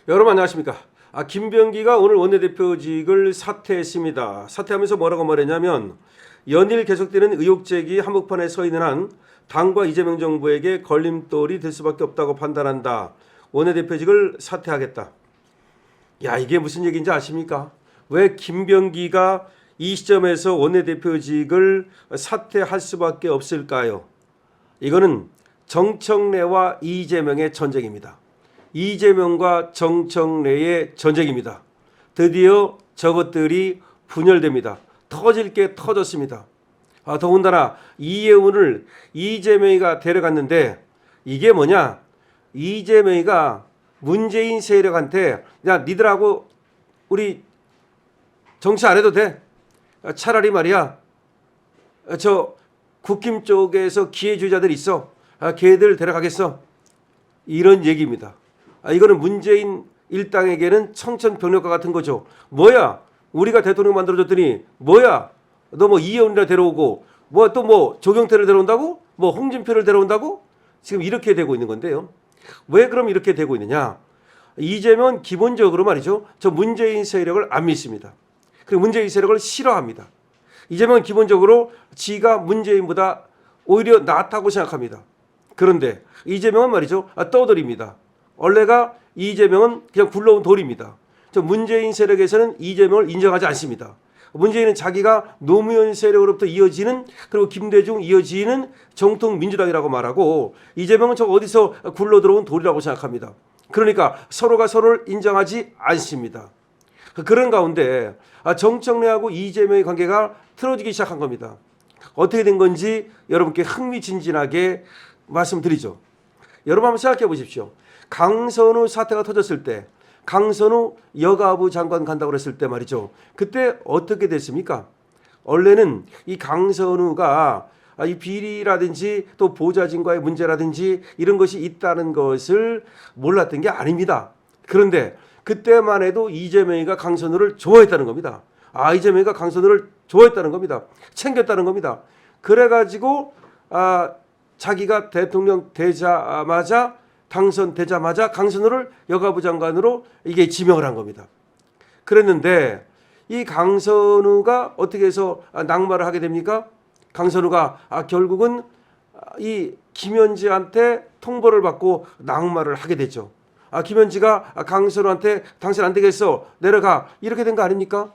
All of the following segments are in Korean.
여러분 안녕하십니까? 김병기가 오늘 원내대표직을 사퇴했습니다. 사퇴하면서 뭐라고 말했냐면 연일 계속되는 의혹 제기 한복판에 서 있는 한 당과 이재명 정부에게 걸림돌이 될 수밖에 없다고 판단한다. 원내대표직을 사퇴하겠다. 야, 이게 무슨 얘기인지 아십니까? 왜 김병기가 이 시점에서 원내대표직을 사퇴할 수밖에 없을까요? 이거는 정청래와 이재명의 전쟁입니다. 이재명과 정청래의 전쟁입니다. 드디어 저것들이 분열됩니다. 터질 게 터졌습니다. 더군다나 이해운을 이재명이가 데려갔는데 이게 뭐냐? 이재명이가 문재인 세력한테 야, 니들하고 우리 정치 안 해도 돼. 차라리 말이야. 저 국힘 쪽에서 기회주의자들 있어. 걔들 데려가겠어. 이런 얘기입니다. 이거는 문재인 일당에게는 청천벽력과 같은 거죠. 뭐야? 우리가 대통령 만들어줬더니 뭐야? 너 뭐 이해운이라 데려오고 뭐 또 뭐 조경태를 데려온다고? 뭐 홍준표를 데려온다고? 지금 이렇게 되고 있는 건데요. 왜 그럼 이렇게 되고 있느냐? 이재명은 기본적으로 말이죠. 저 문재인 세력을 안 믿습니다. 그리고 문재인 세력을 싫어합니다. 이재명은 기본적으로 지가 문재인보다 오히려 낫다고 생각합니다. 그런데 이재명은 말이죠. 떠돌입니다. 원래가 이재명은 그냥 굴러온 돌입니다. 저 문재인 세력에서는 이재명을 인정하지 않습니다. 문재인은 자기가 노무현 세력으로부터 이어지는 그리고 김대중 이어지는 정통 민주당이라고 말하고 이재명은 저 어디서 굴러 들어온 돌이라고 생각합니다. 그러니까 서로가 서로를 인정하지 않습니다. 그런 가운데 정청래하고 이재명의 관계가 틀어지기 시작한 겁니다. 어떻게 된 건지 여러분께 흥미진진하게 말씀드리죠. 여러분 한번 생각해 보십시오. 강선우 사태가 터졌을 때 강선우 여가부 장관 간다고 그랬을 때 말이죠. 그때 어떻게 됐습니까? 원래는 이 강선우가 이 비리라든지 또 보좌진과의 문제라든지 이런 것이 있다는 것을 몰랐던 게 아닙니다. 그런데 그때만 해도 이재명이가 강선우를 좋아했다는 겁니다. 이재명이가 강선우를 좋아했다는 겁니다. 챙겼다는 겁니다. 그래가지고 자기가 대통령 되자마자 당선되자마자 강선우를 여가부 장관으로 이게 지명을 한 겁니다. 그랬는데 이 강선우가 어떻게 해서 낙마를 하게 됩니까? 강선우가 결국은 이 김현지한테 통보를 받고 낙마를 하게 되죠. 김현지가 강선우한테 당신 안 되겠어 내려가 이렇게 된 거 아닙니까?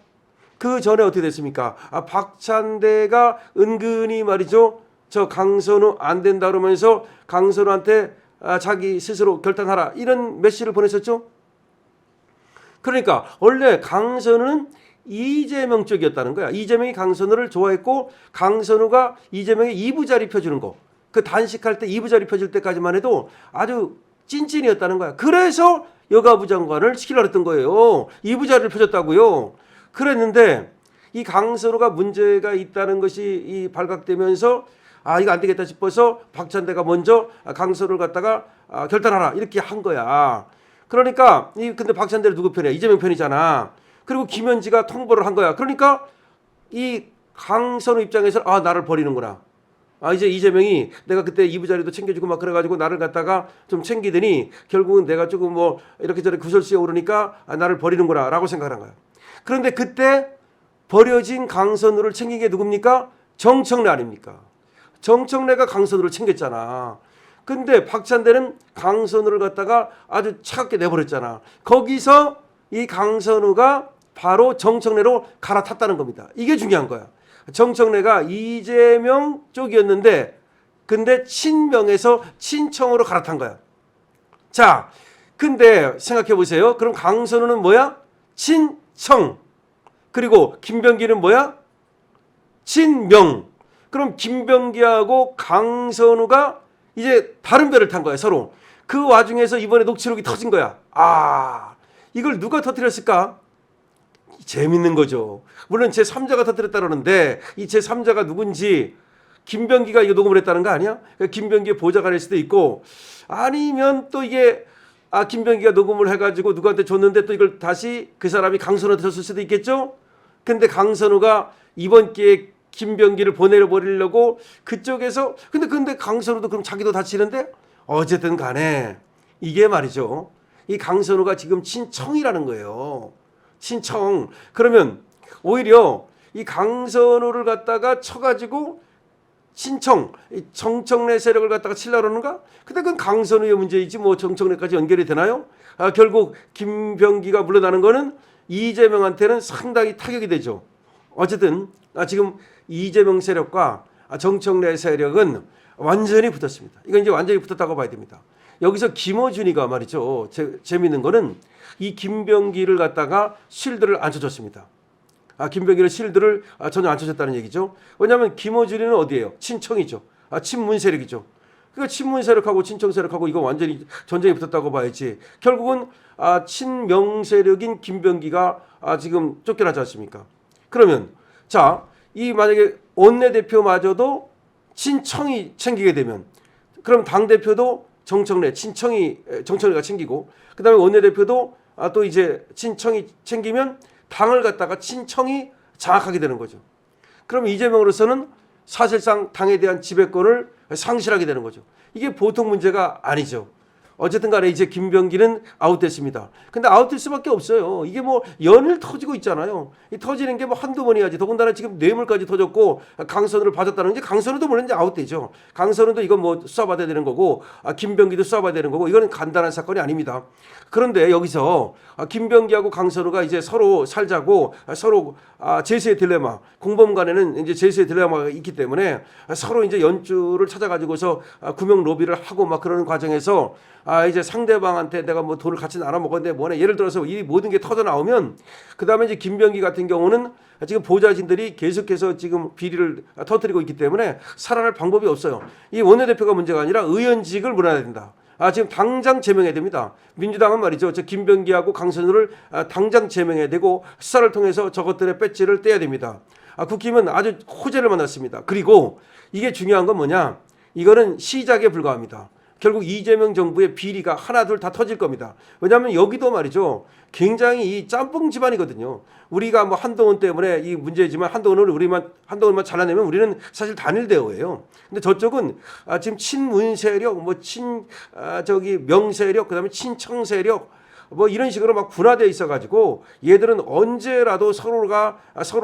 그 전에 어떻게 됐습니까? 박찬대가 은근히 말이죠. 저 강선우 안 된다 그러면서 강선우한테 자기 스스로 결단하라 이런 메시지를 보냈었죠. 그러니까 원래 강선우는 이재명 쪽이었다는 거야. 이재명이 강선우를 좋아했고 강선우가 이재명의 2부 자리 펴주는 거. 그 단식할 때 2부 자리 펴줄 때까지만 해도 아주 찐찐이었다는 거야. 그래서 여가부 장관을 시키려고 했던 거예요. 2부 자리를 펴줬다고요. 그랬는데 이 강선우가 문제가 있다는 것이 발각되면서 이거 안 되겠다 싶어서 박찬대가 먼저 강선우를 갖다가 결단하라 이렇게 한 거야. 그러니까 근데 박찬대는 누구 편이야? 이재명 편이잖아. 그리고 김현지가 통보를 한 거야. 그러니까 이 강선우 입장에서는 나를 버리는구나. 이제 이재명이 내가 그때 2부 자리도 챙겨주고 막 그래가지고 나를 갖다가 좀 챙기더니 결국은 내가 조금 뭐 이렇게 저렇게 구설수에 오르니까 나를 버리는구나 라고 생각한 거야. 그런데 그때 버려진 강선우를 챙긴 게 누굽니까? 정청래 아닙니까? 정청래가 강선우를 챙겼잖아. 근데 박찬대는 강선우를 갖다가 아주 차갑게 내버렸잖아. 거기서 이 강선우가 바로 정청래로 갈아탔다는 겁니다. 이게 중요한 거야. 정청래가 이재명 쪽이었는데 근데 친명에서 친청으로 갈아탄 거야. 자, 근데 생각해 보세요. 그럼 강선우는 뭐야? 친청. 그리고 김병기는 뭐야? 친명. 그럼 김병기하고 강선우가 이제 다른 배를 탄 거야, 서로. 그 와중에서 이번에 녹취록이 터진 거야. 이걸 누가 터뜨렸을까? 재밌는 거죠. 물론 제3자가 터뜨렸다 그러는데 이 제3자가 누군지 김병기가 이거 녹음을 했다는 거 아니야? 김병기의 보좌관일 수도 있고 아니면 또 이게 김병기가 녹음을 해가지고 누구한테 줬는데 또 이걸 다시 그 사람이 강선우한테 줬을 수도 있겠죠? 근데 강선우가 이번 기회에 김병기를 보내버리려고 그쪽에서 근데 강선우도 그럼 자기도 다치는데 어쨌든 간에 이게 말이죠. 이 강선우가 지금 친청이라는 거예요. 친청. 그러면 오히려 이 강선우를 갖다가 쳐가지고 친청, 정청래 세력을 갖다가 치려고 그러는가? 근데 그건 강선우의 문제이지 뭐 정청래까지 연결이 되나요? 결국 김병기가 물러나는 거는 이재명한테는 상당히 타격이 되죠. 어쨌든 지금 이재명 세력과 정청래 세력은 완전히 붙었습니다. 이건 이제 완전히 붙었다고 봐야 됩니다. 여기서 김어준이가 말이죠. 재미있는 거는 이 김병기를 갖다가 실드를 안 쳐줬습니다. 김병기는 실드를 전혀 안 쳐줬다는 얘기죠. 왜냐하면 김어준이는 어디예요? 친청이죠. 친문 세력이죠. 그러니까 친문 세력하고 친청 세력하고 이거 완전히 전쟁이 붙었다고 봐야지. 결국은 친명 세력인 김병기가 지금 쫓겨나지 않습니까? 그러면 자, 이 만약에 원내대표마저도 친청이 챙기게 되면 그럼 당대표도 정청래가 챙기고 그다음에 원내대표도 또 이제 친청이 챙기면 당을 갖다가 친청이 장악하게 되는 거죠. 그럼 이재명으로서는 사실상 당에 대한 지배권을 상실하게 되는 거죠. 이게 보통 문제가 아니죠. 어쨌든 간에 이제 김병기는 아웃됐습니다. 근데 아웃될 수밖에 없어요. 이게 뭐 연일 터지고 있잖아요. 이 터지는 게 뭐 한두 번이야지. 더군다나 지금 뇌물까지 터졌고 강선우를 봐줬다는 게 강선우도 물론 이제 아웃되죠. 강선우도 이건 뭐 수사받아야 되는 거고 김병기도 수사받아야 되는 거고 이거는 간단한 사건이 아닙니다. 그런데 여기서 김병기하고 강선우가 이제 서로 살자고 서로 제수의 딜레마, 공범 간에는 이제 제수의 딜레마가 있기 때문에 서로 이제 연주를 찾아가지고서 구명 로비를 하고 막 그러는 과정에서 이제 상대방한테 내가 뭐 돈을 같이 나눠 먹었는데 뭐네 예를 들어서 이 모든 게 터져 나오면 그 다음에 이제 김병기 같은 경우는 지금 보좌진들이 계속해서 지금 비리를 터뜨리고 있기 때문에 살아날 방법이 없어요. 이 원내대표가 문제가 아니라 의원직을 물어야 된다. 지금 당장 제명해야 됩니다. 민주당은 말이죠. 저 김병기하고 강선우를 당장 제명해야 되고 수사를 통해서 저것들의 배지를 떼야 됩니다. 국힘은 아주 호재를 만났습니다. 그리고 이게 중요한 건 뭐냐? 이거는 시작에 불과합니다. 결국 이재명 정부의 비리가 하나둘 다 터질 겁니다. 왜냐하면 여기도 말이죠. 굉장히 이 짬뽕 집안이거든요. 우리가 뭐 한동훈 때문에 이 문제지만 한동훈만 잘라내면 우리는 사실 단일 대우예요. 근데 저쪽은 지금 친문 세력, 뭐 명 세력, 그다음에 친청 세력 뭐 이런 식으로 막 분화되어 있어가지고 얘들은 언제라도 서로를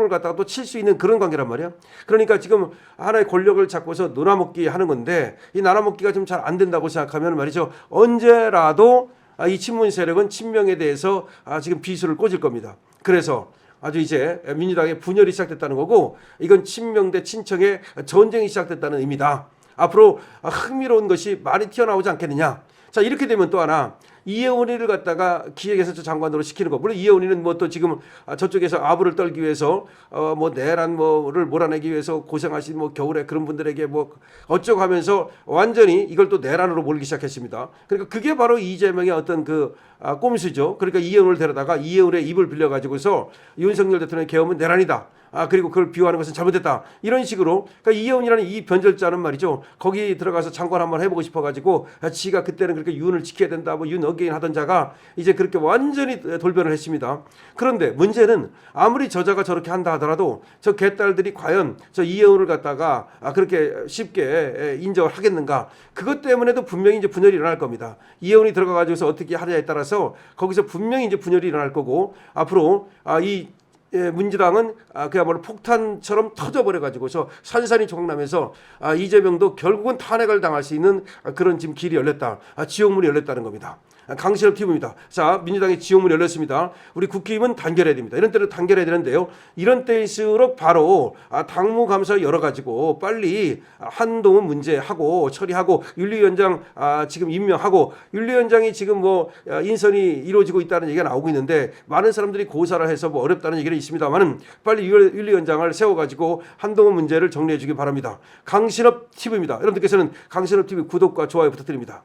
갖다가 또 칠 수 있는 그런 관계란 말이야. 그러니까 지금 하나의 권력을 잡고서 놀아먹기 하는 건데 이 나눠먹기가 좀 잘 안 된다고 생각하면 말이죠. 언제라도 이 친문 세력은 친명에 대해서 지금 비수를 꽂을 겁니다. 그래서 아주 이제 민주당의 분열이 시작됐다는 거고 이건 친명 대 친청의 전쟁이 시작됐다는 의미다. 앞으로 흥미로운 것이 많이 튀어나오지 않겠느냐. 자, 이렇게 되면 또 하나 이혜원이를 갖다가 기획에서 장관으로 시키는 거. 물론 이혜원이는 뭐 또 지금 저쪽에서 아부를 떨기 위해서 뭐 내란 뭐를 몰아내기 위해서 고생하신 뭐 겨울에 그런 분들에게 뭐 어쩌고 하면서 완전히 이걸 또 내란으로 몰기 시작했습니다. 그러니까 그게 바로 이재명의 어떤 그 꼼수죠. 그러니까 이혜원을 데려다가 이혜원의 입을 빌려가지고서 윤석열 대통령의 계엄은 내란이다. 그리고 그걸 비호하는 것은 잘못됐다. 이런 식으로 그러니까 이혜원이라는 이 변절자는 말이죠. 거기 들어가서 장관 한번 해보고 싶어가지고 지가 그때는 그렇게 윤을 지켜야 된다. 뭐 윤 어게인 하던 자가 이제 그렇게 완전히 돌변을 했습니다. 그런데 문제는 아무리 저자가 저렇게 한다 하더라도 저 개딸들이 과연 저 이혜원을 갖다가 그렇게 쉽게 인정을 하겠는가. 그것 때문에도 분명히 이제 분열이 일어날 겁니다. 이혜원이 들어가가지고서 어떻게 하느냐에 따라서 거기서 분명히 이제 분열이 일어날 거고 앞으로 민주당은 그야말로 폭탄처럼 터져버려가지고서 산산이 조각나면서 이재명도 결국은 탄핵을 당할 수 있는 그런 지금 길이 열렸다. 지옥문이 열렸다는 겁니다. 강신업 TV입니다. 자, 민주당의 지옥문이 열렸습니다. 우리 국힘은 단결해야 됩니다. 이런 때로 단결해야 되는데요. 이런 때일수록 바로 당무감사 열어가지고 빨리 한동훈 문제하고 처리하고 윤리위원장 지금 임명하고 윤리위원장이 지금 뭐 인선이 이루어지고 있다는 얘기가 나오고 있는데 많은 사람들이 고사를 해서 뭐 어렵다는 얘기는 있습니다만은 빨리 윤리위원장을 세워가지고 한동훈 문제를 정리해 주기 바랍니다. 강신업 TV입니다. 여러분들께서는 강신업 TV 구독과 좋아요 부탁드립니다.